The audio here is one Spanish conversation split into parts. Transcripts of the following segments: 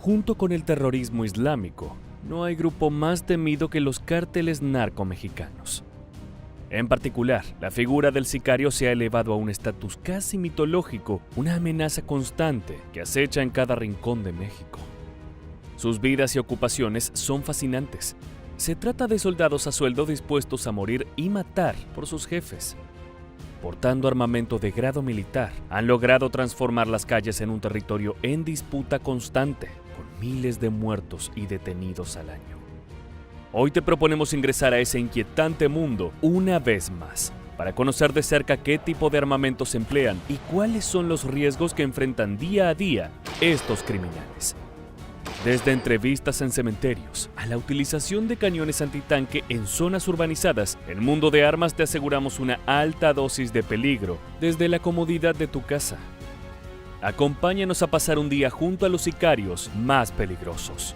Junto con el terrorismo islámico, no hay grupo más temido que los cárteles narcomexicanos. En particular, la figura del sicario se ha elevado a un estatus casi mitológico, una amenaza constante que acecha en cada rincón de México. Sus vidas y ocupaciones son fascinantes. Se trata de soldados a sueldo dispuestos a morir y matar por sus jefes. Portando armamento de grado militar, han logrado transformar las calles en un territorio en disputa constante, con miles de muertos y detenidos al año. Hoy te proponemos ingresar a ese inquietante mundo una vez más, para conocer de cerca qué tipo de armamentos se emplean y cuáles son los riesgos que enfrentan día a día estos criminales. Desde entrevistas en cementerios a la utilización de cañones antitanque en zonas urbanizadas, en Mundo de Armas te aseguramos una alta dosis de peligro desde la comodidad de tu casa. Acompáñanos a pasar un día junto a los sicarios más peligrosos.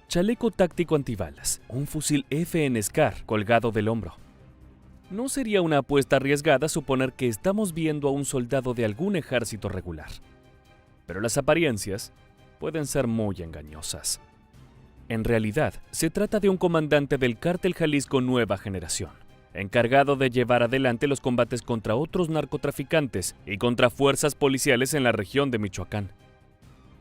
Chaleco táctico antibalas, un fusil FN SCAR colgado del hombro. No sería una apuesta arriesgada suponer que estamos viendo a un soldado de algún ejército regular. Pero las apariencias pueden ser muy engañosas. En realidad, se trata de un comandante del Cártel Jalisco Nueva Generación, encargado de llevar adelante los combates contra otros narcotraficantes y contra fuerzas policiales en la región de Michoacán.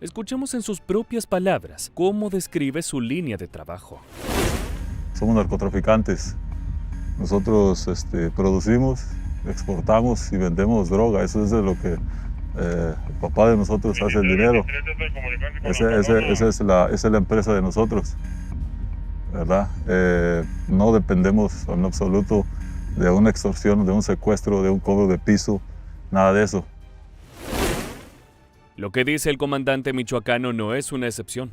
Escuchemos en sus propias palabras cómo describe su línea de trabajo. Somos narcotraficantes. Nosotros producimos, exportamos y vendemos droga. Eso es de lo que el papá de nosotros hace el dinero. Esa es la empresa de nosotros, ¿verdad? No dependemos en absoluto de una extorsión, de un secuestro, de un cobro de piso, nada de eso. Lo que dice el comandante michoacano no es una excepción.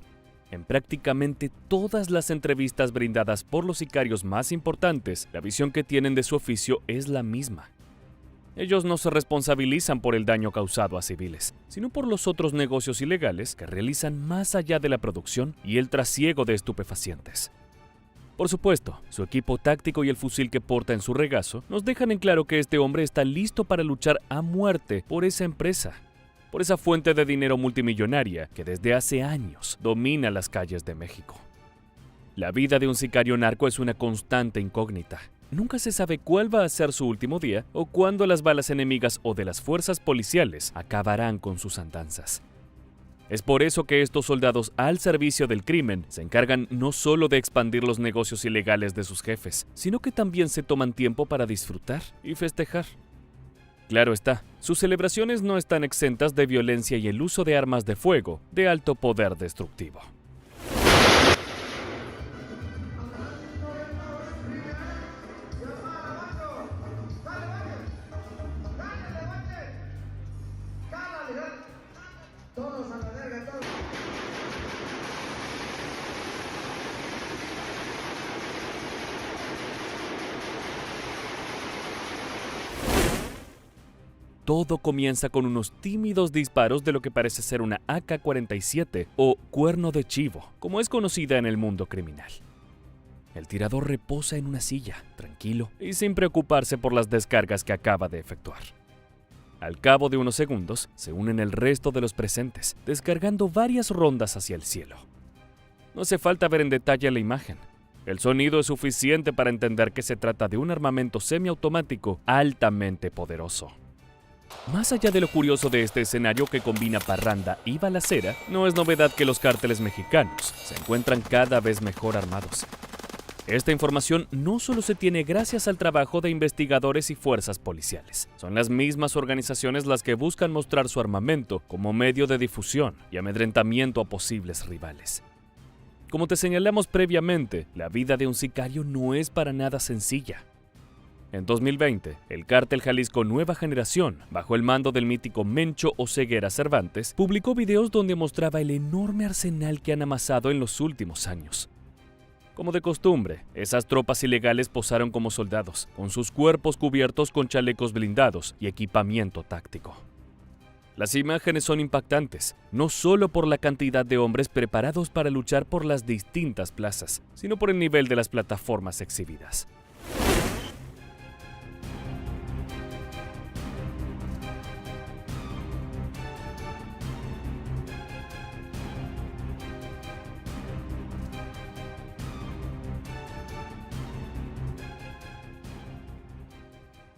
En prácticamente todas las entrevistas brindadas por los sicarios más importantes, la visión que tienen de su oficio es la misma. Ellos no se responsabilizan por el daño causado a civiles, sino por los otros negocios ilegales que realizan más allá de la producción y el trasiego de estupefacientes. Por supuesto, su equipo táctico y el fusil que porta en su regazo nos dejan en claro que este hombre está listo para luchar a muerte por esa empresa, por esa fuente de dinero multimillonaria que desde hace años domina las calles de México. La vida de un sicario narco es una constante incógnita. Nunca se sabe cuál va a ser su último día o cuándo las balas enemigas o de las fuerzas policiales acabarán con sus andanzas. Es por eso que estos soldados al servicio del crimen se encargan no solo de expandir los negocios ilegales de sus jefes, sino que también se toman tiempo para disfrutar y festejar. Claro está, sus celebraciones no están exentas de violencia y el uso de armas de fuego de alto poder destructivo. Todo comienza con unos tímidos disparos de lo que parece ser una AK-47 o cuerno de chivo, como es conocida en el mundo criminal. El tirador reposa en una silla, tranquilo y sin preocuparse por las descargas que acaba de efectuar. Al cabo de unos segundos, se unen el resto de los presentes, descargando varias rondas hacia el cielo. No hace falta ver en detalle la imagen. El sonido es suficiente para entender que se trata de un armamento semiautomático altamente poderoso. Más allá de lo curioso de este escenario que combina parranda y balacera, no es novedad que los cárteles mexicanos se encuentran cada vez mejor armados. Esta información no solo se tiene gracias al trabajo de investigadores y fuerzas policiales. Son las mismas organizaciones las que buscan mostrar su armamento como medio de difusión y amedrentamiento a posibles rivales. Como te señalamos previamente, la vida de un sicario no es para nada sencilla. En 2020, el Cártel Jalisco Nueva Generación, bajo el mando del mítico Mencho Oseguera Cervantes, publicó videos donde mostraba el enorme arsenal que han amasado en los últimos años. Como de costumbre, esas tropas ilegales posaron como soldados, con sus cuerpos cubiertos con chalecos blindados y equipamiento táctico. Las imágenes son impactantes, no solo por la cantidad de hombres preparados para luchar por las distintas plazas, sino por el nivel de las plataformas exhibidas.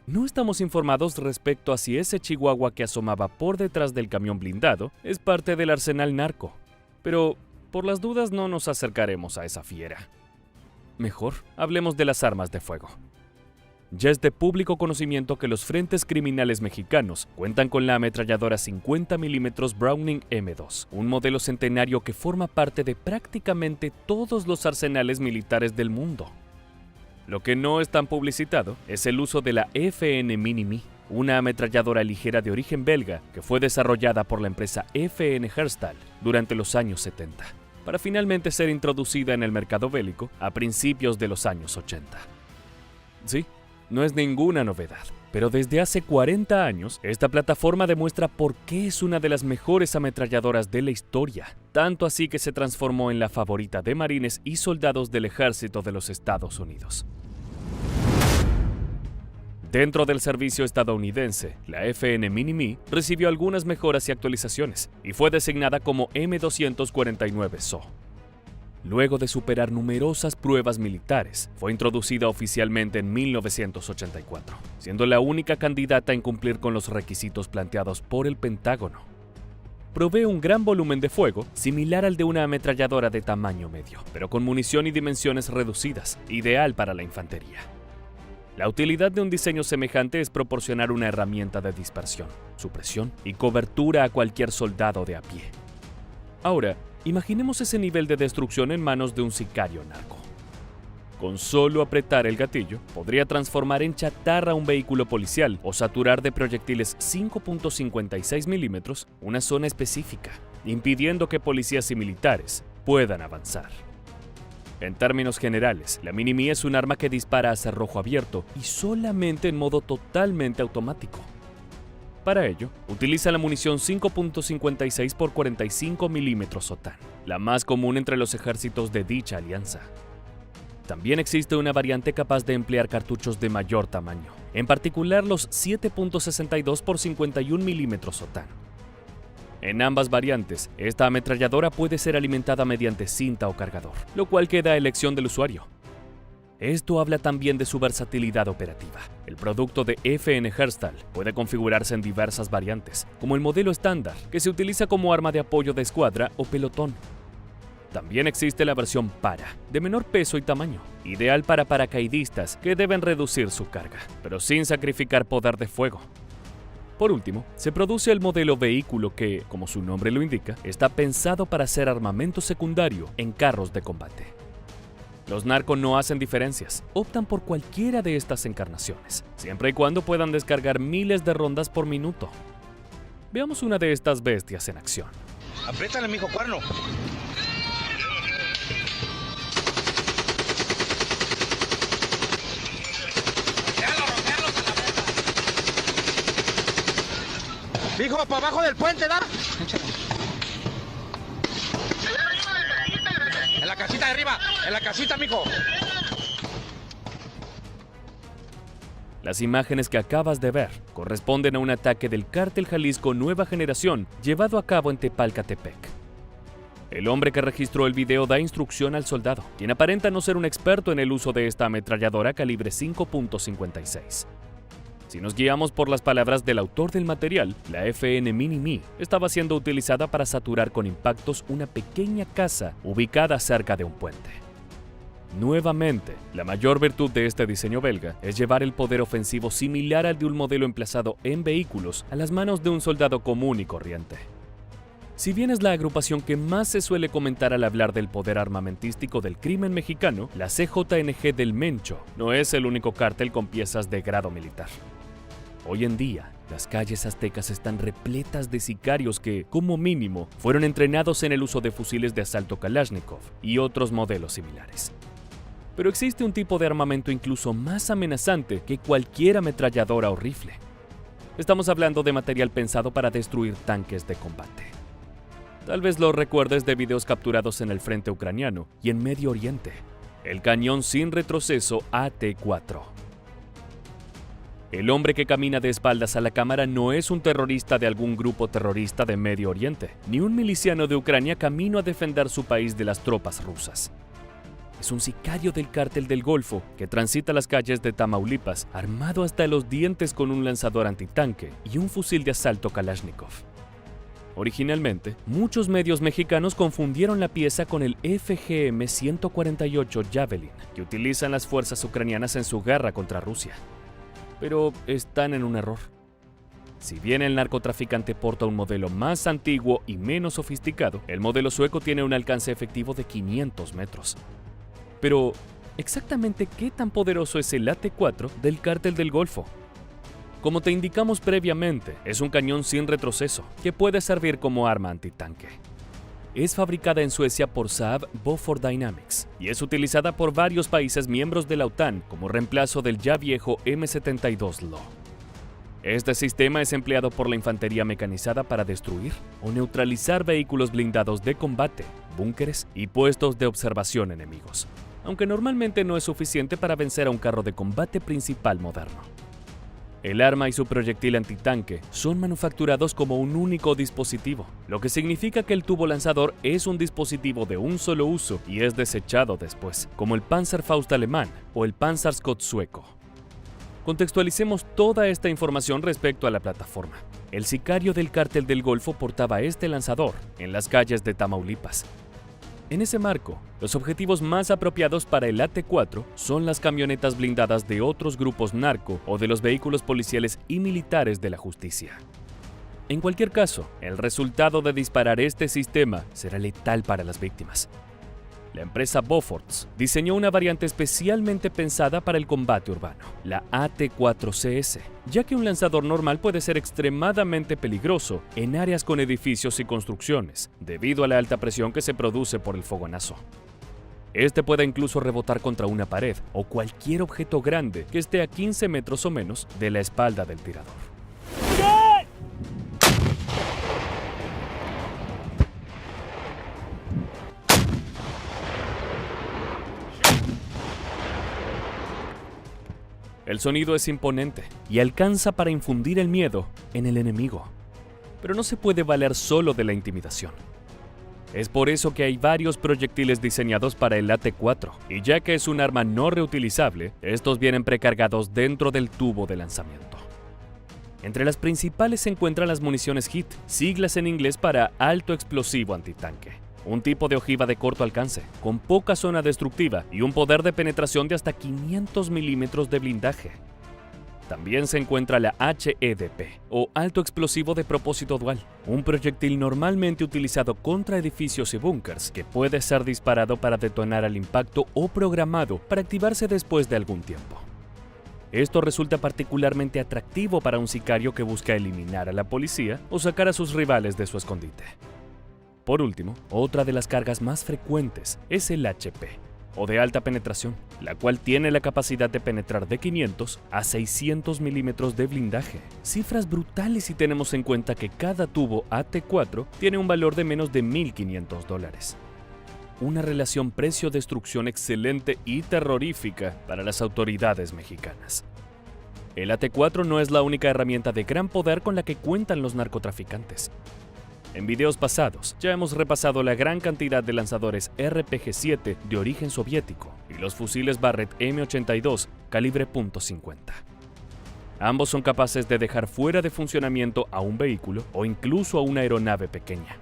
No estamos informados respecto a si ese chihuahua que asomaba por detrás del camión blindado es parte del arsenal narco, pero por las dudas no nos acercaremos a esa fiera. Mejor hablemos de las armas de fuego. Ya es de público conocimiento que los frentes criminales mexicanos cuentan con la ametralladora 50 mm Browning M2, un modelo centenario que forma parte de prácticamente todos los arsenales militares del mundo. Lo que no es tan publicitado es el uso de la FN Mini-Me, una ametralladora ligera de origen belga que fue desarrollada por la empresa FN Herstal durante los años 70, para finalmente ser introducida en el mercado bélico a principios de los años 80. Sí, no es ninguna novedad, pero desde hace 40 años, esta plataforma demuestra por qué es una de las mejores ametralladoras de la historia, tanto así que se transformó en la favorita de marines y soldados del ejército de los Estados Unidos. Dentro del servicio estadounidense, la FN Mini-Me recibió algunas mejoras y actualizaciones y fue designada como M249SO. Luego de superar numerosas pruebas militares, fue introducida oficialmente en 1984, siendo la única candidata en cumplir con los requisitos planteados por el Pentágono. Provee un gran volumen de fuego, similar al de una ametralladora de tamaño medio, pero con munición y dimensiones reducidas, ideal para la infantería. La utilidad de un diseño semejante es proporcionar una herramienta de dispersión, supresión y cobertura a cualquier soldado de a pie. Ahora, imaginemos ese nivel de destrucción en manos de un sicario narco. Con solo apretar el gatillo, podría transformar en chatarra un vehículo policial o saturar de proyectiles 5.56 milímetros una zona específica, impidiendo que policías y militares puedan avanzar. En términos generales, la Mini-Me es un arma que dispara a cerrojo abierto y solamente en modo totalmente automático. Para ello, utiliza la munición 5.56 x 45 mm OTAN, la más común entre los ejércitos de dicha alianza. También existe una variante capaz de emplear cartuchos de mayor tamaño, en particular los 7.62 x 51 mm OTAN. En ambas variantes, esta ametralladora puede ser alimentada mediante cinta o cargador, lo cual queda a elección del usuario. Esto habla también de su versatilidad operativa. El producto de FN Herstal puede configurarse en diversas variantes, como el modelo estándar, que se utiliza como arma de apoyo de escuadra o pelotón. También existe la versión para, de menor peso y tamaño, ideal para paracaidistas que deben reducir su carga, pero sin sacrificar poder de fuego. Por último, se produce el modelo vehículo que, como su nombre lo indica, está pensado para ser armamento secundario en carros de combate. Los narcos no hacen diferencias, optan por cualquiera de estas encarnaciones, siempre y cuando puedan descargar miles de rondas por minuto. Veamos una de estas bestias en acción. Apriétale, mijo, cuerno. Mijo, para abajo del puente, ¿da? En la casita de arriba, en la casita, mijo. Las imágenes que acabas de ver corresponden a un ataque del Cártel Jalisco Nueva Generación llevado a cabo en Tepalcatepec. El hombre que registró el video da instrucción al soldado, quien aparenta no ser un experto en el uso de esta ametralladora calibre 5.56. Si nos guiamos por las palabras del autor del material, la FN Mini-Me estaba siendo utilizada para saturar con impactos una pequeña casa ubicada cerca de un puente. Nuevamente, la mayor virtud de este diseño belga es llevar el poder ofensivo similar al de un modelo emplazado en vehículos a las manos de un soldado común y corriente. Si bien es la agrupación que más se suele comentar al hablar del poder armamentístico del crimen mexicano, la CJNG del Mencho no es el único cártel con piezas de grado militar. Hoy en día, las calles aztecas están repletas de sicarios que, como mínimo, fueron entrenados en el uso de fusiles de asalto Kalashnikov y otros modelos similares. Pero existe un tipo de armamento incluso más amenazante que cualquier ametralladora o rifle. Estamos hablando de material pensado para destruir tanques de combate. Tal vez lo recuerdes de videos capturados en el frente ucraniano y en Medio Oriente. El cañón sin retroceso AT-4. El hombre que camina de espaldas a la cámara no es un terrorista de algún grupo terrorista de Medio Oriente, ni un miliciano de Ucrania camino a defender su país de las tropas rusas. es un sicario del Cártel del Golfo que transita las calles de Tamaulipas armado hasta los dientes con un lanzador antitanque y un fusil de asalto Kalashnikov. Originalmente, muchos medios mexicanos confundieron la pieza con el FGM-148 Javelin que utilizan las fuerzas ucranianas en su guerra contra Rusia. Pero están en un error. Si bien el narcotraficante porta un modelo más antiguo y menos sofisticado, el modelo sueco tiene un alcance efectivo de 500 metros. Pero, ¿exactamente qué tan poderoso es el AT-4 del Cártel del Golfo? Como te indicamos previamente, es un cañón sin retroceso que puede servir como arma antitanque. Es fabricada en Suecia por Saab Bofors Dynamics y es utilizada por varios países miembros de la OTAN como reemplazo del ya viejo M72 LO. Este sistema es empleado por la infantería mecanizada para destruir o neutralizar vehículos blindados de combate, búnkeres y puestos de observación enemigos, aunque normalmente no es suficiente para vencer a un carro de combate principal moderno. El arma y su proyectil antitanque son manufacturados como un único dispositivo, lo que significa que el tubo lanzador es un dispositivo de un solo uso y es desechado después, como el Panzerfaust alemán o el Panzerskott sueco. Contextualicemos toda esta información respecto a la plataforma. El sicario del Cártel del Golfo portaba este lanzador en las calles de Tamaulipas. En ese marco, los objetivos más apropiados para el AT-4 son las camionetas blindadas de otros grupos narco o de los vehículos policiales y militares de la justicia. En cualquier caso, el resultado de disparar este sistema será letal para las víctimas. La empresa Bofors diseñó una variante especialmente pensada para el combate urbano, la AT-4CS, ya que un lanzador normal puede ser extremadamente peligroso en áreas con edificios y construcciones, debido a la alta presión que se produce por el fogonazo. Este puede incluso rebotar contra una pared o cualquier objeto grande que esté a 15 metros o menos de la espalda del tirador. El sonido es imponente y alcanza para infundir el miedo en el enemigo. Pero no se puede valer solo de la intimidación. Es por eso que hay varios proyectiles diseñados para el AT-4, y ya que es un arma no reutilizable, estos vienen precargados dentro del tubo de lanzamiento. Entre las principales se encuentran las municiones HIT, siglas en inglés para Alto Explosivo Antitanque. Un tipo de ojiva de corto alcance, con poca zona destructiva y un poder de penetración de hasta 500 milímetros de blindaje. También se encuentra la HEDP, o Alto Explosivo de Propósito Dual, un proyectil normalmente utilizado contra edificios y búnkers que puede ser disparado para detonar al impacto o programado para activarse después de algún tiempo. Esto resulta particularmente atractivo para un sicario que busca eliminar a la policía o sacar a sus rivales de su escondite. Por último, otra de las cargas más frecuentes es el HP, o de alta penetración, la cual tiene la capacidad de penetrar de 500 a 600 milímetros de blindaje. Cifras brutales si tenemos en cuenta que cada tubo AT-4 tiene un valor de menos de $1,500. Una relación precio-destrucción excelente y terrorífica para las autoridades mexicanas. El AT-4 no es la única herramienta de gran poder con la que cuentan los narcotraficantes. En videos pasados ya hemos repasado la gran cantidad de lanzadores RPG-7 de origen soviético y los fusiles Barrett M82 calibre .50. Ambos son capaces de dejar fuera de funcionamiento a un vehículo o incluso a una aeronave pequeña.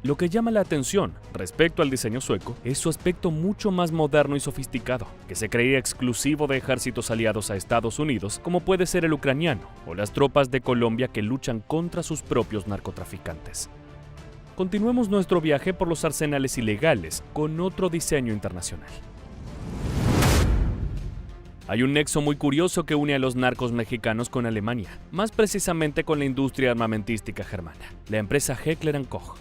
Lo que llama la atención respecto al diseño sueco es su aspecto mucho más moderno y sofisticado, que se creía exclusivo de ejércitos aliados a Estados Unidos, como puede ser el ucraniano o las tropas de Colombia que luchan contra sus propios narcotraficantes. Continuemos nuestro viaje por los arsenales ilegales con otro diseño internacional. Hay un nexo muy curioso que une a los narcos mexicanos con Alemania, más precisamente con la industria armamentística germana, la empresa Heckler & Koch.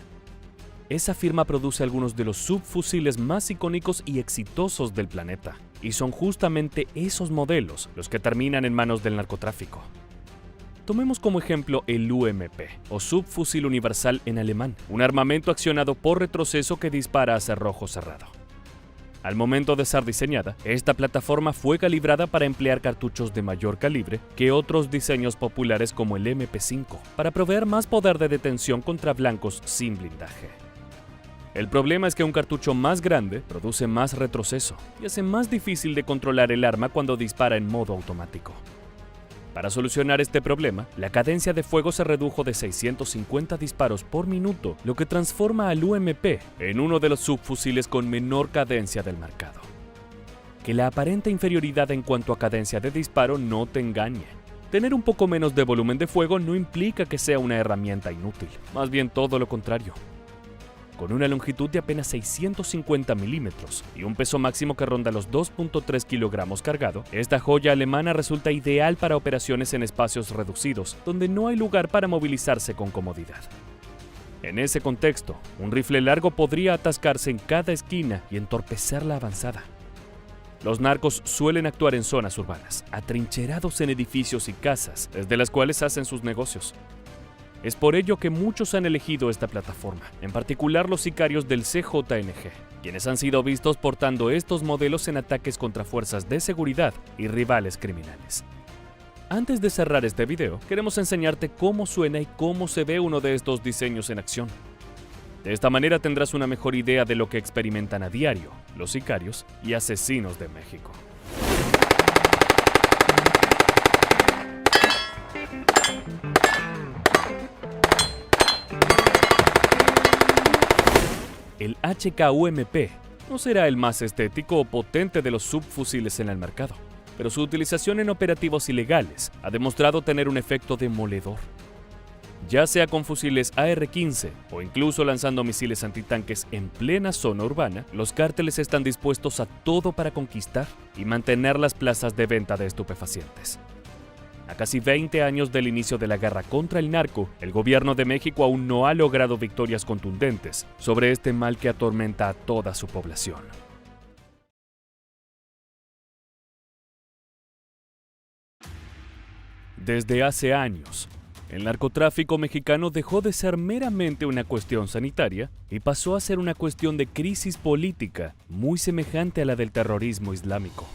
Esa firma produce algunos de los subfusiles más icónicos y exitosos del planeta, y son justamente esos modelos los que terminan en manos del narcotráfico. Tomemos como ejemplo el UMP, o Subfusil Universal en alemán, un armamento accionado por retroceso que dispara a cerrojo cerrado. Al momento de ser diseñada, esta plataforma fue calibrada para emplear cartuchos de mayor calibre que otros diseños populares como el MP5, para proveer más poder de detención contra blancos sin blindaje. El problema es que un cartucho más grande produce más retroceso y hace más difícil de controlar el arma cuando dispara en modo automático. Para solucionar este problema, la cadencia de fuego se redujo de 650 disparos por minuto, lo que transforma al UMP en uno de los subfusiles con menor cadencia del mercado. Que la aparente inferioridad en cuanto a cadencia de disparo no te engañe. Tener un poco menos de volumen de fuego no implica que sea una herramienta inútil, más bien todo lo contrario. Con una longitud de apenas 650 milímetros y un peso máximo que ronda los 2.3 kilogramos cargado, esta joya alemana resulta ideal para operaciones en espacios reducidos, donde no hay lugar para movilizarse con comodidad. En ese contexto, un rifle largo podría atascarse en cada esquina y entorpecer la avanzada. Los narcos suelen actuar en zonas urbanas, atrincherados en edificios y casas, desde las cuales hacen sus negocios. Es por ello que muchos han elegido esta plataforma, en particular los sicarios del CJNG, quienes han sido vistos portando estos modelos en ataques contra fuerzas de seguridad y rivales criminales. Antes de cerrar este video, queremos enseñarte cómo suena y cómo se ve uno de estos diseños en acción. De esta manera tendrás una mejor idea de lo que experimentan a diario los sicarios y asesinos de México. El HK-UMP no será el más estético o potente de los subfusiles en el mercado, pero su utilización en operativos ilegales ha demostrado tener un efecto demoledor. Ya sea con fusiles AR-15 o incluso lanzando misiles antitanques en plena zona urbana, los cárteles están dispuestos a todo para conquistar y mantener las plazas de venta de estupefacientes. A casi 20 años del inicio de la guerra contra el narco, el gobierno de México aún no ha logrado victorias contundentes sobre este mal que atormenta a toda su población. Desde hace años, el narcotráfico mexicano dejó de ser meramente una cuestión sanitaria y pasó a ser una cuestión de crisis política muy semejante a la del terrorismo islámico.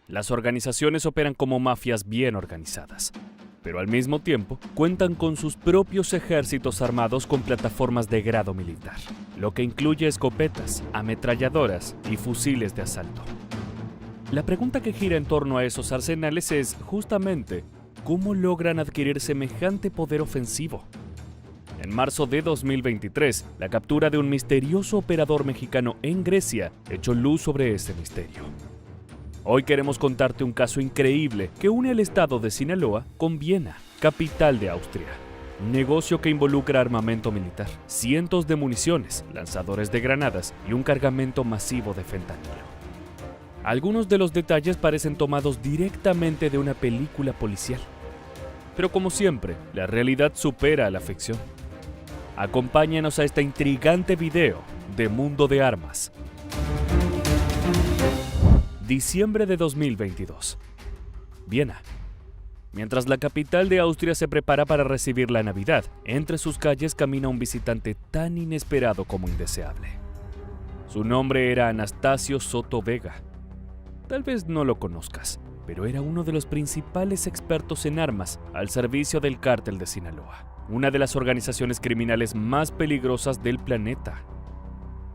Las organizaciones operan como mafias bien organizadas, pero al mismo tiempo cuentan con sus propios ejércitos armados con plataformas de grado militar, lo que incluye escopetas, ametralladoras y fusiles de asalto. La pregunta que gira en torno a esos arsenales es, justamente, ¿cómo logran adquirir semejante poder ofensivo? En marzo de 2023, la captura de un misterioso operador mexicano en Grecia echó luz sobre ese misterio. Hoy queremos contarte un caso increíble que une el estado de Sinaloa con Viena, capital de Austria. Un negocio que involucra armamento militar, cientos de municiones, lanzadores de granadas y un cargamento masivo de fentanilo. Algunos de los detalles parecen tomados directamente de una película policial. Pero como siempre, la realidad supera a la ficción. Acompáñanos a este intrigante video de Mundo de Armas. Diciembre de 2022. Viena. Mientras la capital de Austria se prepara para recibir la Navidad, entre sus calles camina un visitante tan inesperado como indeseable. Su nombre era Anastasio Soto Vega. Tal vez no lo conozcas, pero era uno de los principales expertos en armas al servicio del cártel de Sinaloa, una de las organizaciones criminales más peligrosas del planeta.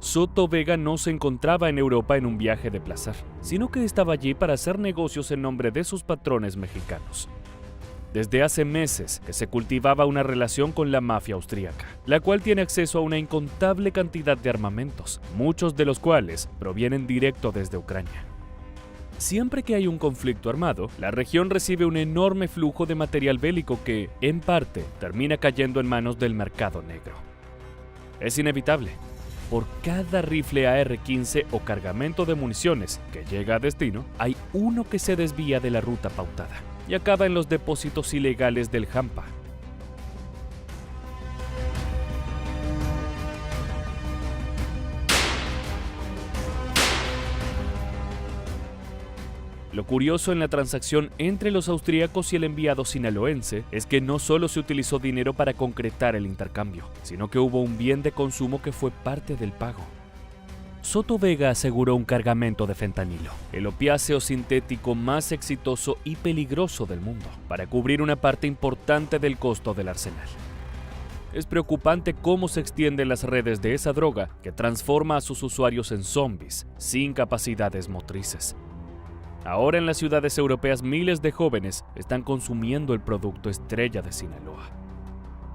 Soto Vega no se encontraba en Europa en un viaje de placer, sino que estaba allí para hacer negocios en nombre de sus patrones mexicanos. Desde hace meses que se cultivaba una relación con la mafia austríaca, la cual tiene acceso a una incontable cantidad de armamentos, muchos de los cuales provienen directo desde Ucrania. Siempre que hay un conflicto armado, la región recibe un enorme flujo de material bélico que, en parte, termina cayendo en manos del mercado negro. Es inevitable. Por cada rifle AR-15 o cargamento de municiones que llega a destino, hay uno que se desvía de la ruta pautada y acaba en los depósitos ilegales del Hampa. Lo curioso en la transacción entre los austríacos y el enviado sinaloense es que no solo se utilizó dinero para concretar el intercambio, sino que hubo un bien de consumo que fue parte del pago. Soto Vega aseguró un cargamento de fentanilo, el opiáceo sintético más exitoso y peligroso del mundo, para cubrir una parte importante del costo del arsenal. Es preocupante cómo se extienden las redes de esa droga que transforma a sus usuarios en zombies, sin capacidades motrices. Ahora en las ciudades europeas miles de jóvenes están consumiendo el producto estrella de Sinaloa.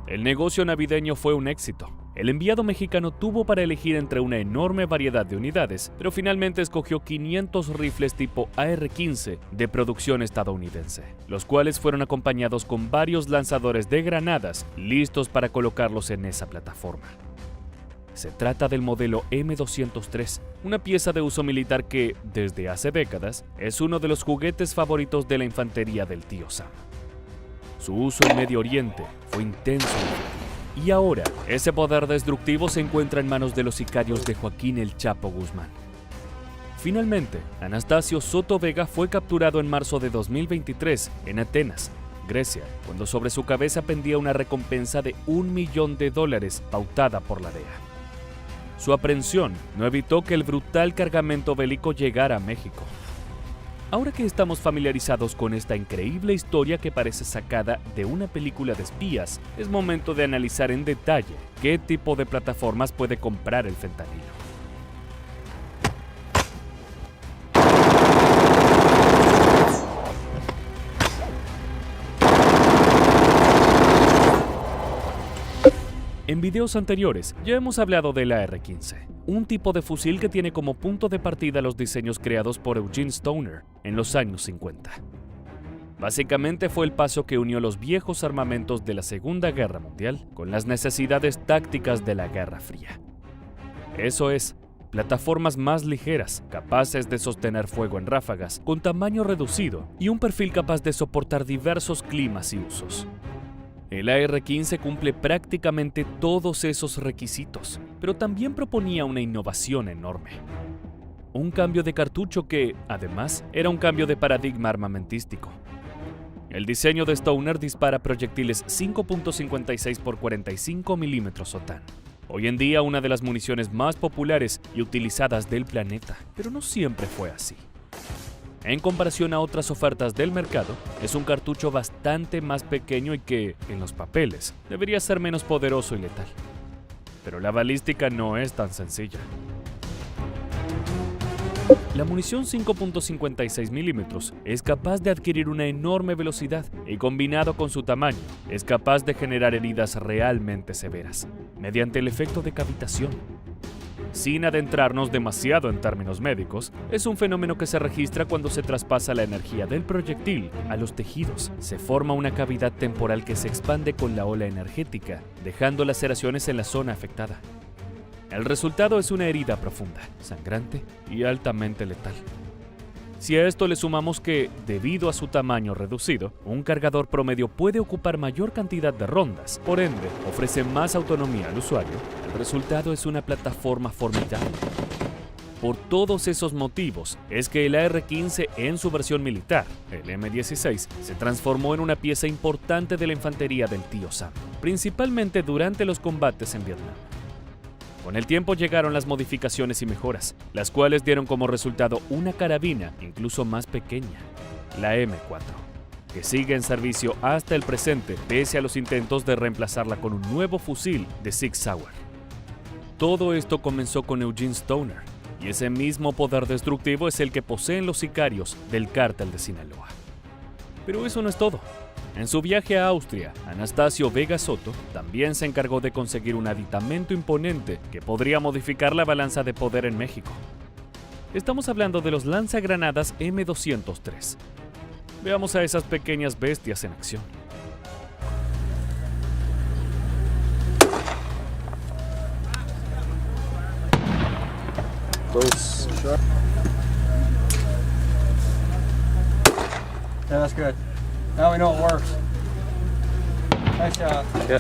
El negocio navideño fue un éxito. El enviado mexicano tuvo para elegir entre una enorme variedad de unidades, pero finalmente escogió 500 rifles tipo AR-15 de producción estadounidense, los cuales fueron acompañados con varios lanzadores de granadas listos para colocarlos en esa plataforma. Se trata del modelo M203, una pieza de uso militar que, desde hace décadas, es uno de los juguetes favoritos de la infantería del tío Sam. Su uso en Medio Oriente fue intenso y ahora ese poder destructivo se encuentra en manos de los sicarios de Joaquín El Chapo Guzmán. Finalmente, Anastasio Soto Vega fue capturado en marzo de 2023 en Atenas, Grecia, cuando sobre su cabeza pendía una recompensa de $1 millón pautada por la DEA. Su aprehensión no evitó que el brutal cargamento bélico llegara a México. Ahora que estamos familiarizados con esta increíble historia que parece sacada de una película de espías, es momento de analizar en detalle qué tipo de plataformas puede comprar el fentanilo. En videos anteriores ya hemos hablado del AR-15, un tipo de fusil que tiene como punto de partida los diseños creados por Eugene Stoner en los años 50. Básicamente fue el paso que unió los viejos armamentos de la Segunda Guerra Mundial con las necesidades tácticas de la Guerra Fría. Eso es, plataformas más ligeras, capaces de sostener fuego en ráfagas, con tamaño reducido y un perfil capaz de soportar diversos climas y usos. El AR-15 cumple prácticamente todos esos requisitos, pero también proponía una innovación enorme. Un cambio de cartucho que, además, era un cambio de paradigma armamentístico. El diseño de Stoner dispara proyectiles 5.56 x 45 mm OTAN. Hoy en día una de las municiones más populares y utilizadas del planeta, pero no siempre fue así. En comparación a otras ofertas del mercado, es un cartucho bastante más pequeño y que, en los papeles, debería ser menos poderoso y letal. Pero la balística no es tan sencilla. La munición 5.56 mm es capaz de adquirir una enorme velocidad y, combinado con su tamaño, es capaz de generar heridas realmente severas, mediante el efecto de cavitación. Sin adentrarnos demasiado en términos médicos, es un fenómeno que se registra cuando se traspasa la energía del proyectil a los tejidos. Se forma una cavidad temporal que se expande con la ola energética, dejando laceraciones en la zona afectada. El resultado es una herida profunda, sangrante y altamente letal. Si a esto le sumamos que, debido a su tamaño reducido, un cargador promedio puede ocupar mayor cantidad de rondas, por ende, ofrece más autonomía al usuario, el resultado es una plataforma formidable. Por todos esos motivos, es que el AR-15 en su versión militar, el M16, se transformó en una pieza importante de la infantería del tío Sam, principalmente durante los combates en Vietnam. Con el tiempo llegaron las modificaciones y mejoras, las cuales dieron como resultado una carabina incluso más pequeña, la M4, que sigue en servicio hasta el presente pese a los intentos de reemplazarla con un nuevo fusil de Sig Sauer. Todo esto comenzó con Eugene Stoner, y ese mismo poder destructivo es el que poseen los sicarios del cártel de Sinaloa. Pero eso no es todo. En su viaje a Austria, Anastasio Vega Soto también se encargó de conseguir un aditamento imponente que podría modificar la balanza de poder en México. Estamos hablando de los lanzagranadas M203. Veamos a esas pequeñas bestias en acción. Yeah, that's good. Now we know it works. Nice job. Yeah.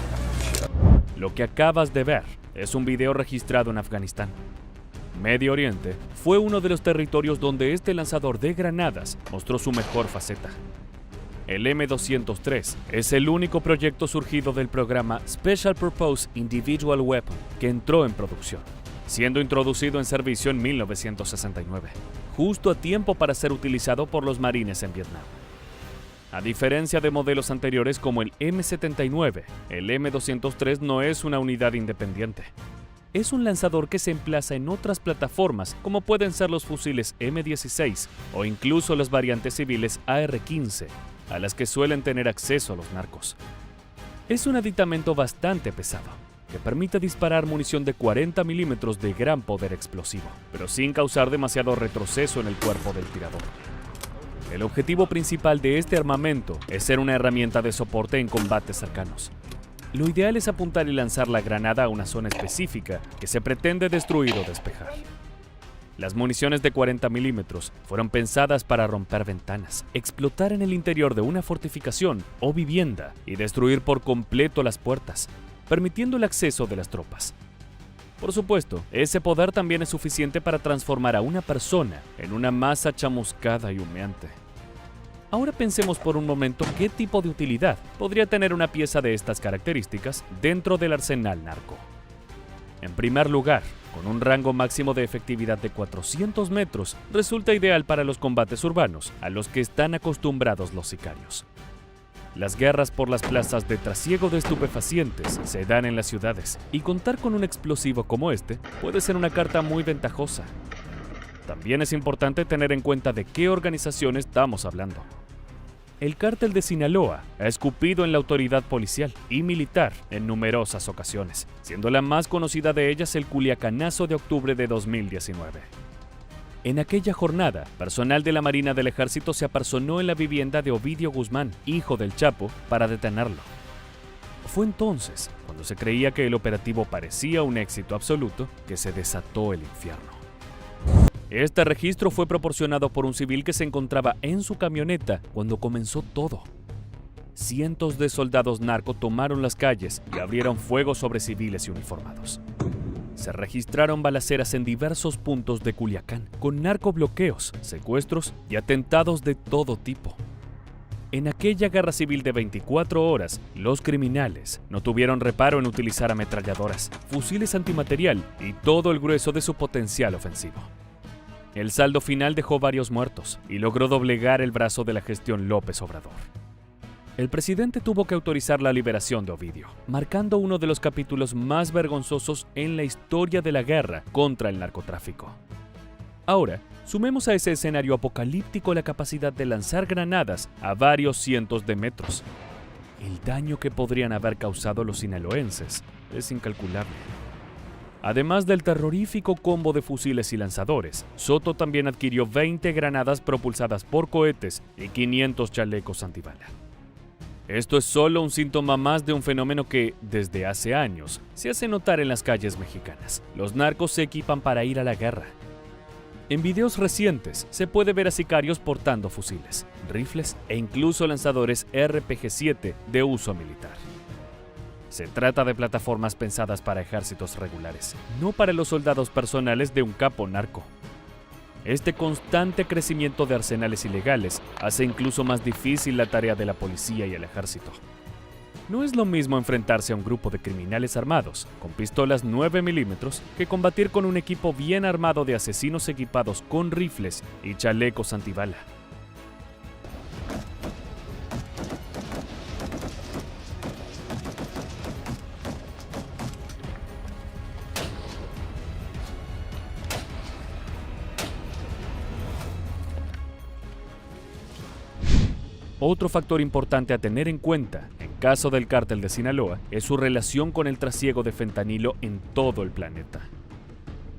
Lo que acabas de ver es un video registrado en Afganistán. Medio Oriente fue uno de los territorios donde este lanzador de granadas mostró su mejor faceta. El M203 es el único proyecto surgido del programa Special Purpose Individual Weapon que entró en producción, siendo introducido en servicio en 1969, justo a tiempo para ser utilizado por los marines en Vietnam. A diferencia de modelos anteriores como el M79, el M203 no es una unidad independiente. Es un lanzador que se emplaza en otras plataformas como pueden ser los fusiles M16 o incluso las variantes civiles AR-15, a las que suelen tener acceso los narcos. Es un aditamento bastante pesado, que permite disparar munición de 40 milímetros de gran poder explosivo, pero sin causar demasiado retroceso en el cuerpo del tirador. El objetivo principal de este armamento es ser una herramienta de soporte en combates cercanos. Lo ideal es apuntar y lanzar la granada a una zona específica que se pretende destruir o despejar. Las municiones de 40 milímetros fueron pensadas para romper ventanas, explotar en el interior de una fortificación o vivienda y destruir por completo las puertas, permitiendo el acceso de las tropas. Por supuesto, ese poder también es suficiente para transformar a una persona en una masa chamuscada y humeante. Ahora pensemos por un momento qué tipo de utilidad podría tener una pieza de estas características dentro del arsenal narco. En primer lugar, con un rango máximo de efectividad de 400 metros, resulta ideal para los combates urbanos a los que están acostumbrados los sicarios. Las guerras por las plazas de trasiego de estupefacientes se dan en las ciudades y contar con un explosivo como este puede ser una carta muy ventajosa. También es importante tener en cuenta de qué organización estamos hablando. El Cártel de Sinaloa ha escupido en la autoridad policial y militar en numerosas ocasiones, siendo la más conocida de ellas el Culiacanazo de octubre de 2019. En aquella jornada, personal de la Marina del Ejército se apersonó en la vivienda de Ovidio Guzmán, hijo del Chapo, para detenerlo. Fue entonces, cuando se creía que el operativo parecía un éxito absoluto, que se desató el infierno. Este registro fue proporcionado por un civil que se encontraba en su camioneta cuando comenzó todo. Cientos de soldados narco tomaron las calles y abrieron fuego sobre civiles y uniformados. Se registraron balaceras en diversos puntos de Culiacán, con narcobloqueos, secuestros y atentados de todo tipo. En aquella guerra civil de 24 horas, los criminales no tuvieron reparo en utilizar ametralladoras, fusiles antimaterial y todo el grueso de su potencial ofensivo. El saldo final dejó varios muertos y logró doblegar el brazo de la gestión López Obrador. El presidente tuvo que autorizar la liberación de Ovidio, marcando uno de los capítulos más vergonzosos en la historia de la guerra contra el narcotráfico. Ahora, sumemos a ese escenario apocalíptico la capacidad de lanzar granadas a varios cientos de metros. El daño que podrían haber causado los sinaloenses es incalculable. Además del terrorífico combo de fusiles y lanzadores, Soto también adquirió 20 granadas propulsadas por cohetes y 500 chalecos antibala. Esto es solo un síntoma más de un fenómeno que, desde hace años, se hace notar en las calles mexicanas. Los narcos se equipan para ir a la guerra. En videos recientes se puede ver a sicarios portando fusiles, rifles e incluso lanzadores RPG-7 de uso militar. Se trata de plataformas pensadas para ejércitos regulares, no para los soldados personales de un capo narco. Este constante crecimiento de arsenales ilegales hace incluso más difícil la tarea de la policía y el ejército. No es lo mismo enfrentarse a un grupo de criminales armados con pistolas 9 milímetros que combatir con un equipo bien armado de asesinos equipados con rifles y chalecos antibala. Otro factor importante a tener en cuenta, en caso del Cártel de Sinaloa, es su relación con el trasiego de fentanilo en todo el planeta.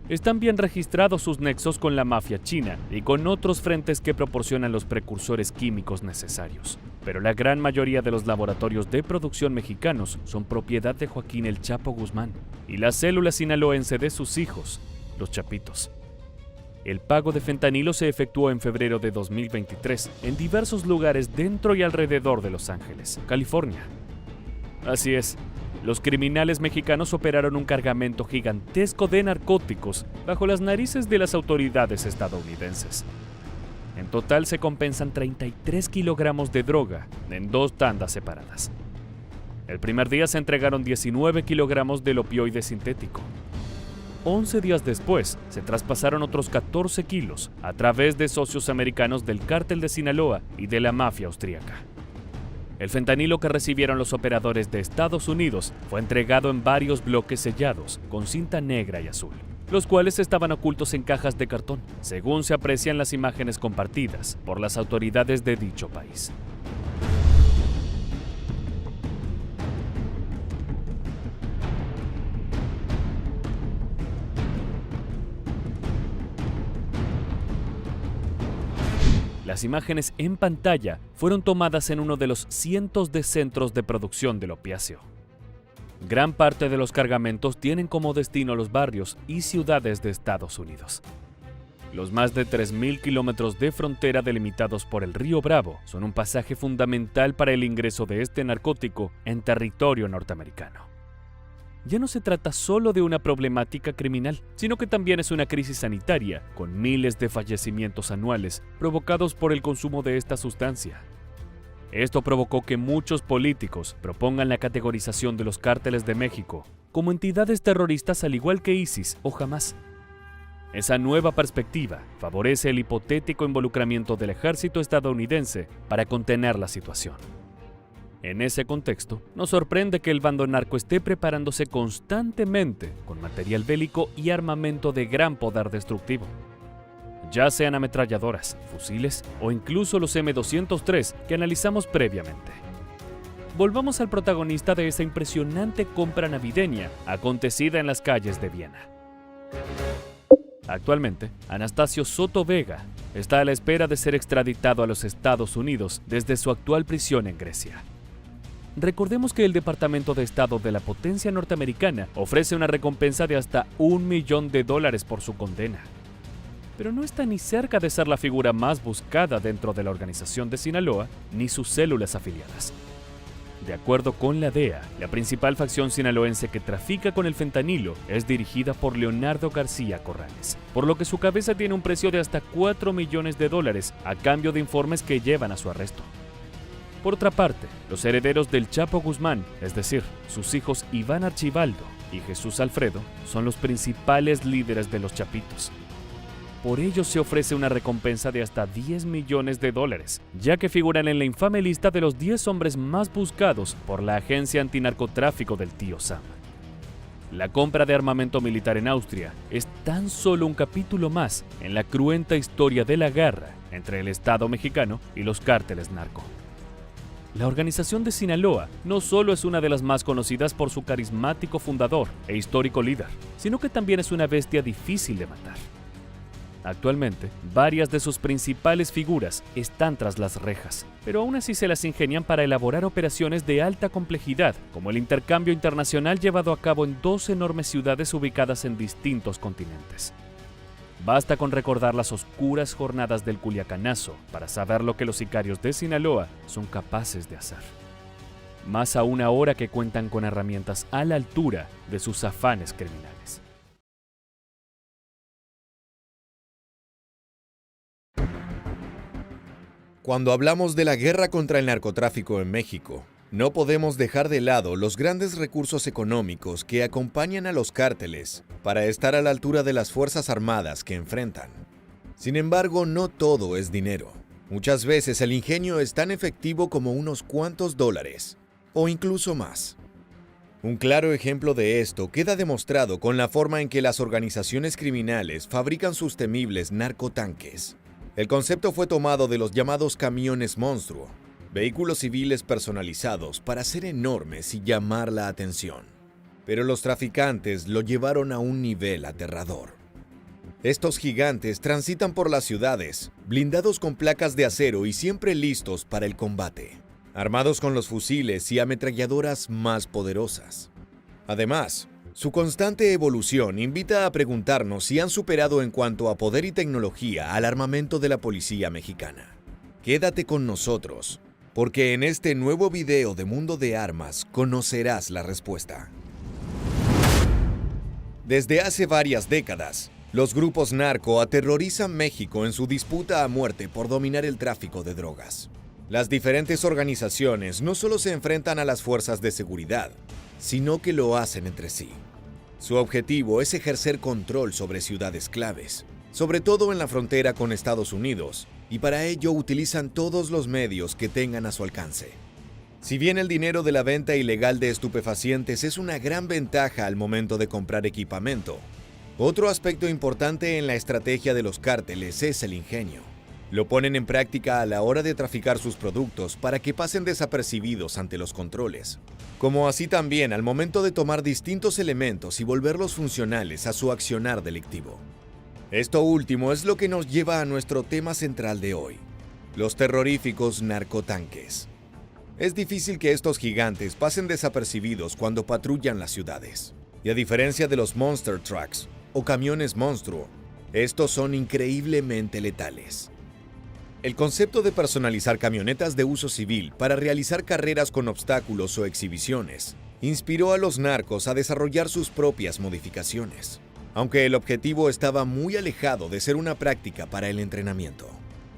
Están bien registrados sus nexos con la mafia china y con otros frentes que proporcionan los precursores químicos necesarios. Pero la gran mayoría de los laboratorios de producción mexicanos son propiedad de Joaquín El Chapo Guzmán y la célula sinaloense de sus hijos, los Chapitos. El pago de fentanilo se efectuó en febrero de 2023 en diversos lugares dentro y alrededor de Los Ángeles, California. Así es, los criminales mexicanos operaron un cargamento gigantesco de narcóticos bajo las narices de las autoridades estadounidenses. En total se compensan 33 kilogramos de droga en 2 tandas separadas. El primer día se entregaron 19 kilogramos del opioide sintético. 11 días después, se traspasaron otros 14 kilos a través de socios americanos del Cártel de Sinaloa y de la mafia austríaca. El fentanilo que recibieron los operadores de Estados Unidos fue entregado en varios bloques sellados con cinta negra y azul, los cuales estaban ocultos en cajas de cartón, según se aprecian las imágenes compartidas por las autoridades de dicho país. Las imágenes en pantalla fueron tomadas en uno de los cientos de centros de producción del opiáceo. Gran parte de los cargamentos tienen como destino los barrios y ciudades de Estados Unidos. Los más de 3.000 kilómetros de frontera delimitados por el río Bravo son un pasaje fundamental para el ingreso de este narcótico en territorio norteamericano. Ya no se trata solo de una problemática criminal, sino que también es una crisis sanitaria, con miles de fallecimientos anuales provocados por el consumo de esta sustancia. Esto provocó que muchos políticos propongan la categorización de los cárteles de México como entidades terroristas al igual que ISIS o Hamás. Esa nueva perspectiva favorece el hipotético involucramiento del ejército estadounidense para contener la situación. En ese contexto, nos sorprende que el bando narco esté preparándose constantemente con material bélico y armamento de gran poder destructivo, ya sean ametralladoras, fusiles o incluso los M203 que analizamos previamente. Volvamos al protagonista de esa impresionante compra navideña acontecida en las calles de Viena. Actualmente, Anastasio Soto Vega está a la espera de ser extraditado a los Estados Unidos desde su actual prisión en Grecia. Recordemos que el Departamento de Estado de la potencia norteamericana ofrece una recompensa de hasta $1 millón por su condena. Pero no está ni cerca de ser la figura más buscada dentro de la organización de Sinaloa ni sus células afiliadas. De acuerdo con la DEA, la principal facción sinaloense que trafica con el fentanilo es dirigida por Leonardo García Corrales, por lo que su cabeza tiene un precio de hasta $4 millones a cambio de informes que llevan a su arresto. Por otra parte, los herederos del Chapo Guzmán, es decir, sus hijos Iván Archibaldo y Jesús Alfredo, son los principales líderes de los Chapitos. Por ello se ofrece una recompensa de hasta $10 millones, ya que figuran en la infame lista de los 10 hombres más buscados por la agencia antinarcotráfico del tío Sam. La compra de armamento militar en Austria es tan solo un capítulo más en la cruenta historia de la guerra entre el Estado mexicano y los cárteles narco. La organización de Sinaloa no solo es una de las más conocidas por su carismático fundador e histórico líder, sino que también es una bestia difícil de matar. Actualmente, varias de sus principales figuras están tras las rejas, pero aún así se las ingenian para elaborar operaciones de alta complejidad, como el intercambio internacional llevado a cabo en 2 enormes ciudades ubicadas en distintos continentes. Basta con recordar las oscuras jornadas del Culiacanazo para saber lo que los sicarios de Sinaloa son capaces de hacer. Más aún ahora que cuentan con herramientas a la altura de sus afanes criminales. Cuando hablamos de la guerra contra el narcotráfico en México, no podemos dejar de lado los grandes recursos económicos que acompañan a los cárteles para estar a la altura de las fuerzas armadas que enfrentan. Sin embargo, no todo es dinero. Muchas veces el ingenio es tan efectivo como unos cuantos dólares, o incluso más. Un claro ejemplo de esto queda demostrado con la forma en que las organizaciones criminales fabrican sus temibles narcotanques. El concepto fue tomado de los llamados camiones monstruo, vehículos civiles personalizados para ser enormes y llamar la atención. Pero los traficantes lo llevaron a un nivel aterrador. Estos gigantes transitan por las ciudades, blindados con placas de acero y siempre listos para el combate, armados con los fusiles y ametralladoras más poderosas. Además, su constante evolución invita a preguntarnos si han superado en cuanto a poder y tecnología al armamento de la policía mexicana. Quédate con nosotros, porque en este nuevo video de Mundo de Armas conocerás la respuesta. Desde hace varias décadas, los grupos narco aterrorizan México en su disputa a muerte por dominar el tráfico de drogas. Las diferentes organizaciones no solo se enfrentan a las fuerzas de seguridad, sino que lo hacen entre sí. Su objetivo es ejercer control sobre ciudades claves, sobre todo en la frontera con Estados Unidos, y para ello utilizan todos los medios que tengan a su alcance. Si bien el dinero de la venta ilegal de estupefacientes es una gran ventaja al momento de comprar equipamiento, otro aspecto importante en la estrategia de los cárteles es el ingenio. Lo ponen en práctica a la hora de traficar sus productos para que pasen desapercibidos ante los controles, como así también al momento de tomar distintos elementos y volverlos funcionales a su accionar delictivo. Esto último es lo que nos lleva a nuestro tema central de hoy, los terroríficos narcotanques. Es difícil que estos gigantes pasen desapercibidos cuando patrullan las ciudades. Y a diferencia de los monster trucks o camiones monstruo, estos son increíblemente letales. El concepto de personalizar camionetas de uso civil para realizar carreras con obstáculos o exhibiciones inspiró a los narcos a desarrollar sus propias modificaciones, aunque el objetivo estaba muy alejado de ser una práctica para el entrenamiento.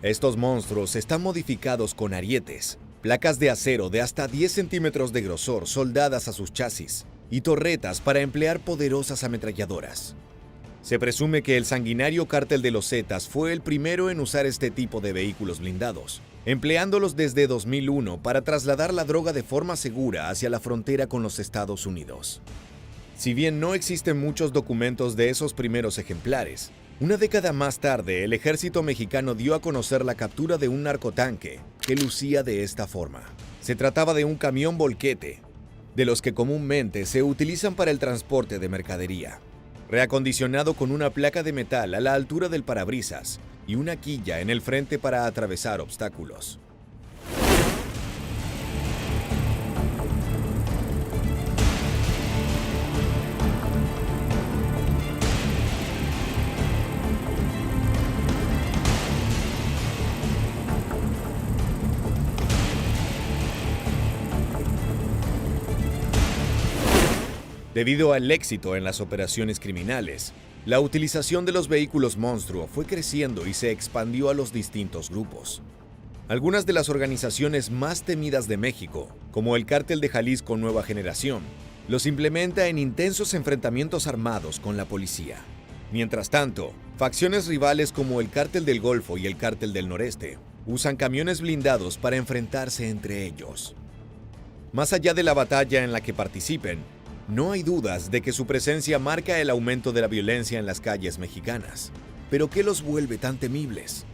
Estos monstruos están modificados con arietes, placas de acero de hasta 10 centímetros de grosor soldadas a sus chasis y torretas para emplear poderosas ametralladoras. Se presume que el sanguinario cártel de los Zetas fue el primero en usar este tipo de vehículos blindados, empleándolos desde 2001 para trasladar la droga de forma segura hacia la frontera con los Estados Unidos. Si bien no existen muchos documentos de esos primeros ejemplares, una década más tarde el ejército mexicano dio a conocer la captura de un narcotanque que lucía de esta forma. Se trataba de un camión volquete, de los que comúnmente se utilizan para el transporte de mercadería, reacondicionado con una placa de metal a la altura del parabrisas y una quilla en el frente para atravesar obstáculos. Debido al éxito en las operaciones criminales, la utilización de los vehículos monstruo fue creciendo y se expandió a los distintos grupos. Algunas de las organizaciones más temidas de México, como el Cártel de Jalisco Nueva Generación, los implementa en intensos enfrentamientos armados con la policía. Mientras tanto, facciones rivales como el Cártel del Golfo y el Cártel del Noreste usan camiones blindados para enfrentarse entre ellos. Más allá de la batalla en la que participen, no hay dudas de que su presencia marca el aumento de la violencia en las calles mexicanas. ¿Pero qué los vuelve tan temibles?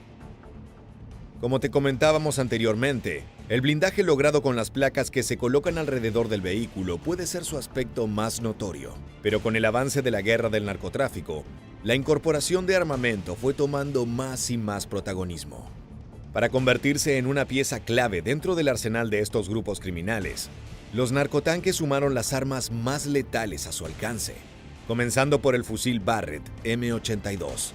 Como te comentábamos anteriormente, el blindaje logrado con las placas que se colocan alrededor del vehículo puede ser su aspecto más notorio. Pero con el avance de la guerra del narcotráfico, la incorporación de armamento fue tomando más y más protagonismo. Para convertirse en una pieza clave dentro del arsenal de estos grupos criminales, los narcotanques sumaron las armas más letales a su alcance, comenzando por el fusil Barrett M82.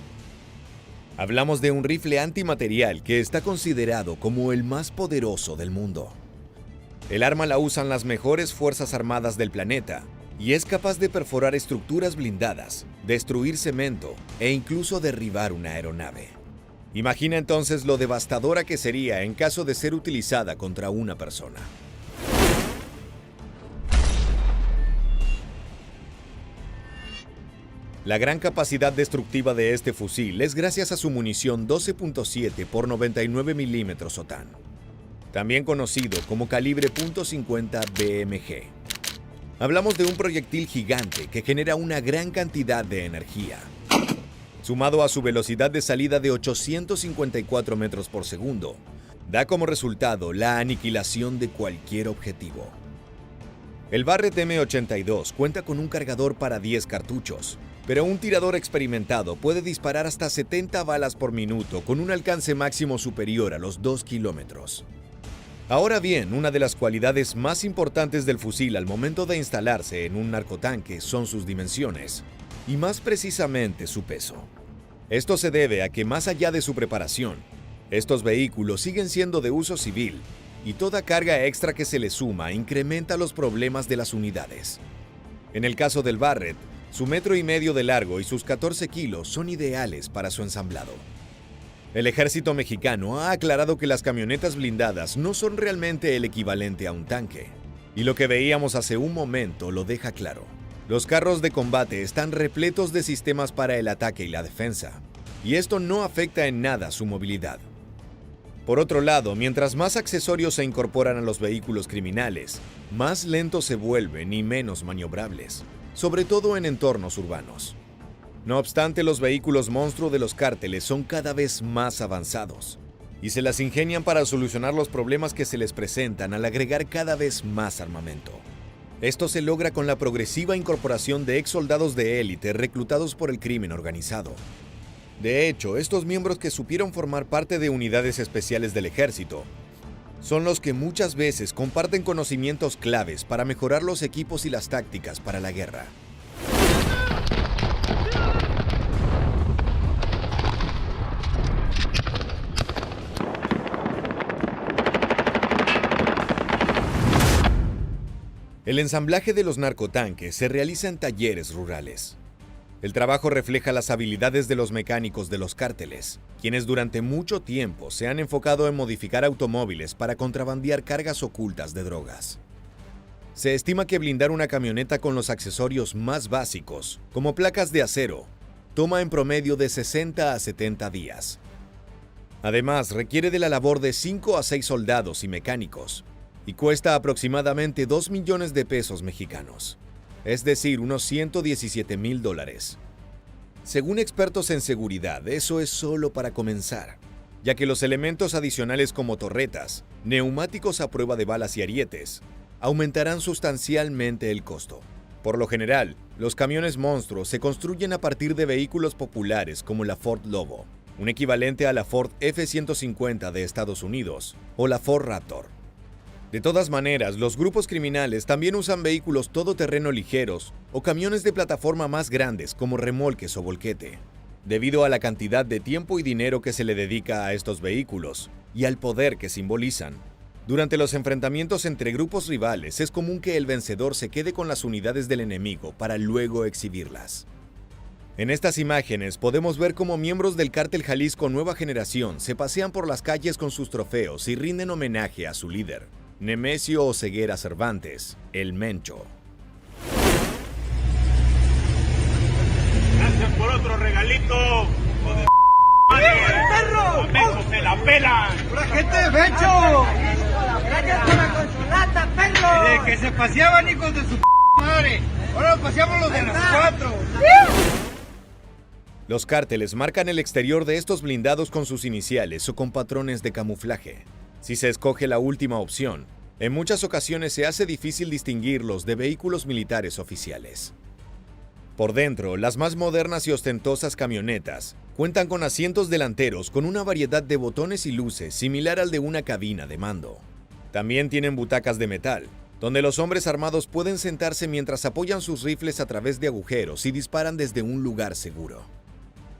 Hablamos de un rifle antimaterial que está considerado como el más poderoso del mundo. El arma la usan las mejores fuerzas armadas del planeta y es capaz de perforar estructuras blindadas, destruir cemento e incluso derribar una aeronave. Imagina entonces lo devastadora que sería en caso de ser utilizada contra una persona. La gran capacidad destructiva de este fusil es gracias a su munición 12.7 x 99 mm OTAN, también conocido como calibre .50 BMG. Hablamos de un proyectil gigante que genera una gran cantidad de energía. Sumado a su velocidad de salida de 854 metros por segundo, da como resultado la aniquilación de cualquier objetivo. El Barrett M82 cuenta con un cargador para 10 cartuchos, pero un tirador experimentado puede disparar hasta 70 balas por minuto con un alcance máximo superior a los 2 kilómetros. Ahora bien, una de las cualidades más importantes del fusil al momento de instalarse en un narcotanque son sus dimensiones, y más precisamente su peso. Esto se debe a que más allá de su preparación, estos vehículos siguen siendo de uso civil, y toda carga extra que se le suma incrementa los problemas de las unidades. En el caso del Barrett, su 1,5 metros de largo y sus 14 kilos son ideales para su ensamblado. El ejército mexicano ha aclarado que las camionetas blindadas no son realmente el equivalente a un tanque, y lo que veíamos hace un momento lo deja claro. Los carros de combate están repletos de sistemas para el ataque y la defensa, y esto no afecta en nada su movilidad. Por otro lado, mientras más accesorios se incorporan a los vehículos criminales, más lentos se vuelven y menos maniobrables, sobre todo en entornos urbanos. No obstante, los vehículos monstruo de los cárteles son cada vez más avanzados y se las ingenian para solucionar los problemas que se les presentan al agregar cada vez más armamento. Esto se logra con la progresiva incorporación de ex soldados de élite reclutados por el crimen organizado. De hecho, estos miembros que supieron formar parte de unidades especiales del ejército son los que muchas veces comparten conocimientos claves para mejorar los equipos y las tácticas para la guerra. El ensamblaje de los narcotanques se realiza en talleres rurales. El trabajo refleja las habilidades de los mecánicos de los cárteles, quienes durante mucho tiempo se han enfocado en modificar automóviles para contrabandear cargas ocultas de drogas. Se estima que blindar una camioneta con los accesorios más básicos, como placas de acero, toma en promedio de 60 a 70 días. Además, requiere de la labor de 5 a 6 soldados y mecánicos, y cuesta aproximadamente 2 millones de pesos mexicanos. Es decir, unos $117,000. Según expertos en seguridad, eso es solo para comenzar, ya que los elementos adicionales como torretas, neumáticos a prueba de balas y arietes, aumentarán sustancialmente el costo. Por lo general, los camiones monstruos se construyen a partir de vehículos populares como la Ford Lobo, un equivalente a la Ford F-150 de Estados Unidos, o la Ford Raptor. De todas maneras, los grupos criminales también usan vehículos todoterreno ligeros o camiones de plataforma más grandes como remolques o volquete, debido a la cantidad de tiempo y dinero que se le dedica a estos vehículos y al poder que simbolizan. Durante los enfrentamientos entre grupos rivales es común que el vencedor se quede con las unidades del enemigo para luego exhibirlas. En estas imágenes podemos ver cómo miembros del Cártel Jalisco Nueva Generación se pasean por las calles con sus trofeos y rinden homenaje a su líder, Nemesio Oseguera Cervantes, el Mencho. Gracias por otro regalito, hijo de perro. ¡Mencho se la pelan! ¡La gente de Mencho! ¡Gracias por la consolata, perro! Desde que se paseaban, hijos de su madre. Ahora nos paseamos los de las 4. Los cárteles marcan el exterior de estos blindados con sus iniciales o con patrones de camuflaje. Si se escoge la última opción, en muchas ocasiones se hace difícil distinguirlos de vehículos militares oficiales. Por dentro, las más modernas y ostentosas camionetas cuentan con asientos delanteros con una variedad de botones y luces similar al de una cabina de mando. También tienen butacas de metal, donde los hombres armados pueden sentarse mientras apoyan sus rifles a través de agujeros y disparan desde un lugar seguro.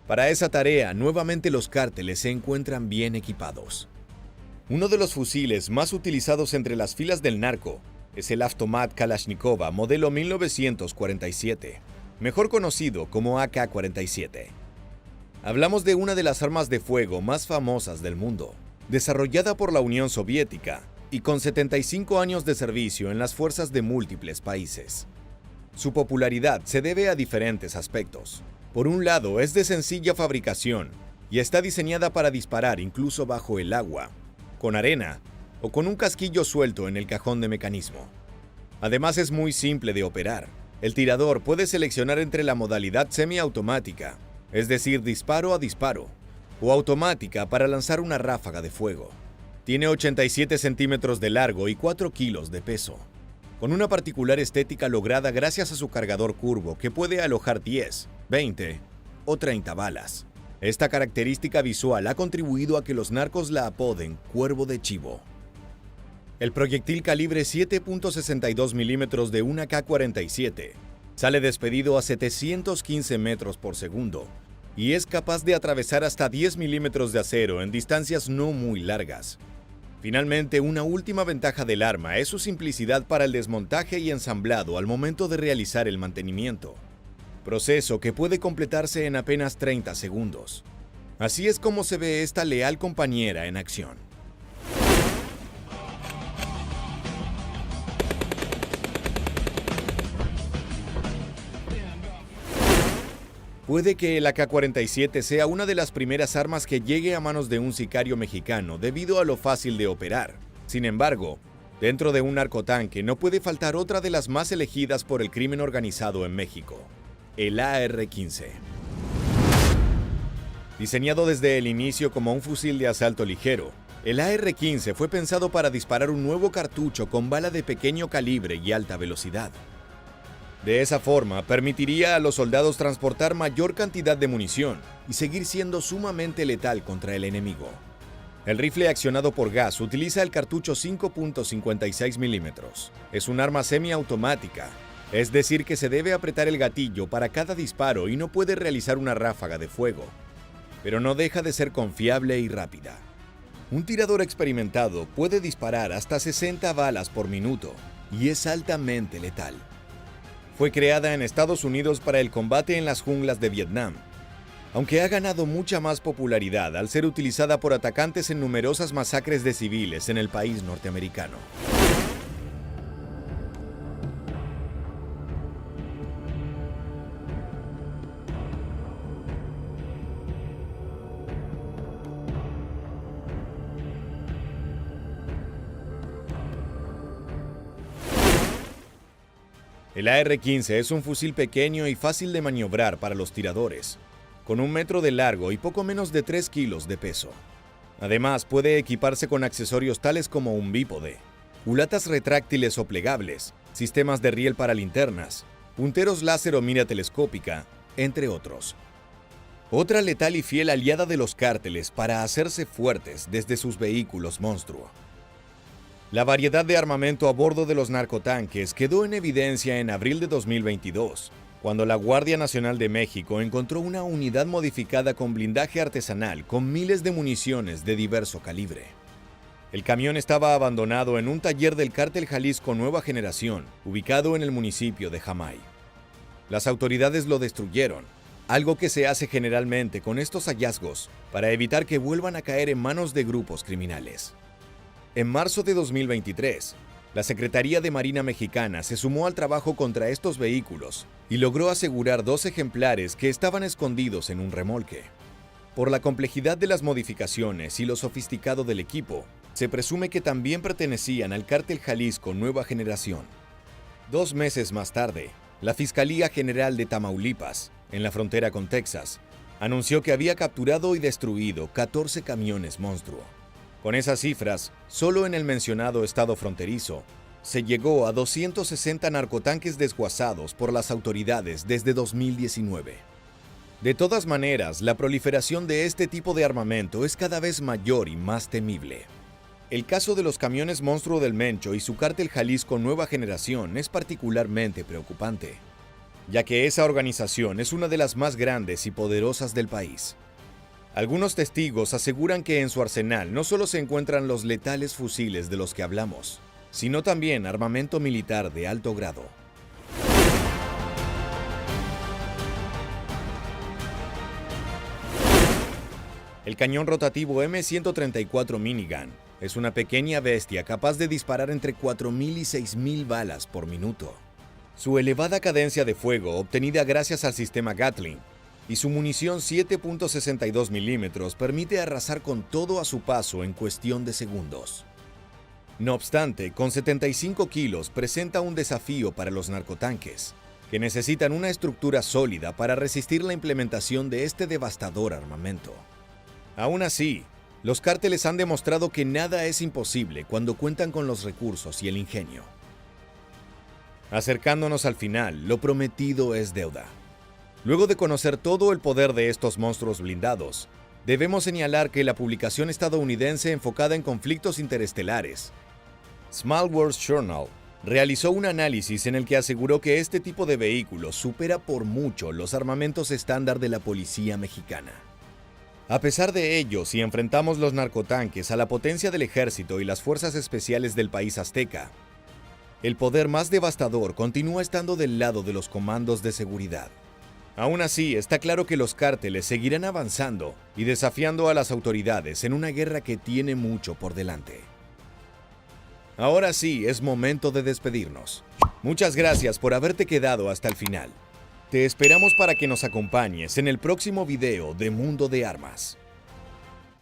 Para esa tarea, nuevamente los cárteles se encuentran bien equipados. Uno de los fusiles más utilizados entre las filas del narco es el Avtomat Kalashnikova modelo 1947, mejor conocido como AK-47. Hablamos de una de las armas de fuego más famosas del mundo, desarrollada por la Unión Soviética y con 75 años de servicio en las fuerzas de múltiples países. Su popularidad se debe a diferentes aspectos. Por un lado, es de sencilla fabricación y está diseñada para disparar incluso bajo el agua, con arena o con un casquillo suelto en el cajón de mecanismo. Además, es muy simple de operar. El tirador puede seleccionar entre la modalidad semiautomática, es decir, disparo a disparo, o automática para lanzar una ráfaga de fuego. Tiene 87 centímetros de largo y 4 kilos de peso, con una particular estética lograda gracias a su cargador curvo que puede alojar 10, 20 o 30 balas. Esta característica visual ha contribuido a que los narcos la apoden Cuervo de Chivo. El proyectil calibre 7.62 milímetros de una AK-47 sale despedido a 715 metros por segundo y es capaz de atravesar hasta 10 milímetros de acero en distancias no muy largas. Finalmente, una última ventaja del arma es su simplicidad para el desmontaje y ensamblado al momento de realizar el mantenimiento, proceso que puede completarse en apenas 30 segundos. Así es como se ve esta leal compañera en acción. Puede que el AK-47 sea una de las primeras armas que llegue a manos de un sicario mexicano debido a lo fácil de operar. Sin embargo, dentro de un narcotanque no puede faltar otra de las más elegidas por el crimen organizado en México, el AR-15. Diseñado desde el inicio como un fusil de asalto ligero, el AR-15 fue pensado para disparar un nuevo cartucho con bala de pequeño calibre y alta velocidad. De esa forma, permitiría a los soldados transportar mayor cantidad de munición y seguir siendo sumamente letal contra el enemigo. El rifle accionado por gas utiliza el cartucho 5.56 milímetros. Es un arma semiautomática, es decir que se debe apretar el gatillo para cada disparo y no puede realizar una ráfaga de fuego, pero no deja de ser confiable y rápida. Un tirador experimentado puede disparar hasta 60 balas por minuto y es altamente letal. Fue creada en Estados Unidos para el combate en las junglas de Vietnam, aunque ha ganado mucha más popularidad al ser utilizada por atacantes en numerosas masacres de civiles en el país norteamericano. El AR-15 es un fusil pequeño y fácil de maniobrar para los tiradores, con 1 metro de largo y poco menos de 3 kilos de peso. Además, puede equiparse con accesorios tales como un bípode, culatas retráctiles o plegables, sistemas de riel para linternas, punteros láser o mira telescópica, entre otros. Otra letal y fiel aliada de los cárteles para hacerse fuertes desde sus vehículos monstruo. La variedad de armamento a bordo de los narcotanques quedó en evidencia en abril de 2022, cuando la Guardia Nacional de México encontró una unidad modificada con blindaje artesanal con miles de municiones de diverso calibre. El camión estaba abandonado en un taller del Cártel Jalisco Nueva Generación, ubicado en el municipio de Jamay. Las autoridades lo destruyeron, algo que se hace generalmente con estos hallazgos para evitar que vuelvan a caer en manos de grupos criminales. En marzo de 2023, la Secretaría de Marina Mexicana se sumó al trabajo contra estos vehículos y logró asegurar 2 ejemplares que estaban escondidos en un remolque. Por la complejidad de las modificaciones y lo sofisticado del equipo, se presume que también pertenecían al Cártel Jalisco Nueva Generación. 2 meses más tarde, la Fiscalía General de Tamaulipas, en la frontera con Texas, anunció que había capturado y destruido 14 camiones monstruo. Con esas cifras, solo en el mencionado estado fronterizo, se llegó a 260 narcotanques desguazados por las autoridades desde 2019. De todas maneras, la proliferación de este tipo de armamento es cada vez mayor y más temible. El caso de los camiones monstruo del Mencho y su Cártel Jalisco Nueva Generación es particularmente preocupante, ya que esa organización es una de las más grandes y poderosas del país. Algunos testigos aseguran que en su arsenal no solo se encuentran los letales fusiles de los que hablamos, sino también armamento militar de alto grado. El cañón rotativo M134 Minigun es una pequeña bestia capaz de disparar entre 4.000 y 6.000 balas por minuto. Su elevada cadencia de fuego, obtenida gracias al sistema Gatling, y su munición 7.62 milímetros permite arrasar con todo a su paso en cuestión de segundos. No obstante, con 75 kilos presenta un desafío para los narcotanques, que necesitan una estructura sólida para resistir la implementación de este devastador armamento. Aún así, los cárteles han demostrado que nada es imposible cuando cuentan con los recursos y el ingenio. Acercándonos al final, lo prometido es deuda. Luego de conocer todo el poder de estos monstruos blindados, debemos señalar que la publicación estadounidense enfocada en conflictos interestelares, Small World Journal, realizó un análisis en el que aseguró que este tipo de vehículos supera por mucho los armamentos estándar de la policía mexicana. A pesar de ello, si enfrentamos los narcotanques a la potencia del ejército y las fuerzas especiales del país azteca, el poder más devastador continúa estando del lado de los comandos de seguridad. Aún así, está claro que los cárteles seguirán avanzando y desafiando a las autoridades en una guerra que tiene mucho por delante. Ahora sí, es momento de despedirnos. Muchas gracias por haberte quedado hasta el final. Te esperamos para que nos acompañes en el próximo video de Mundo de Armas.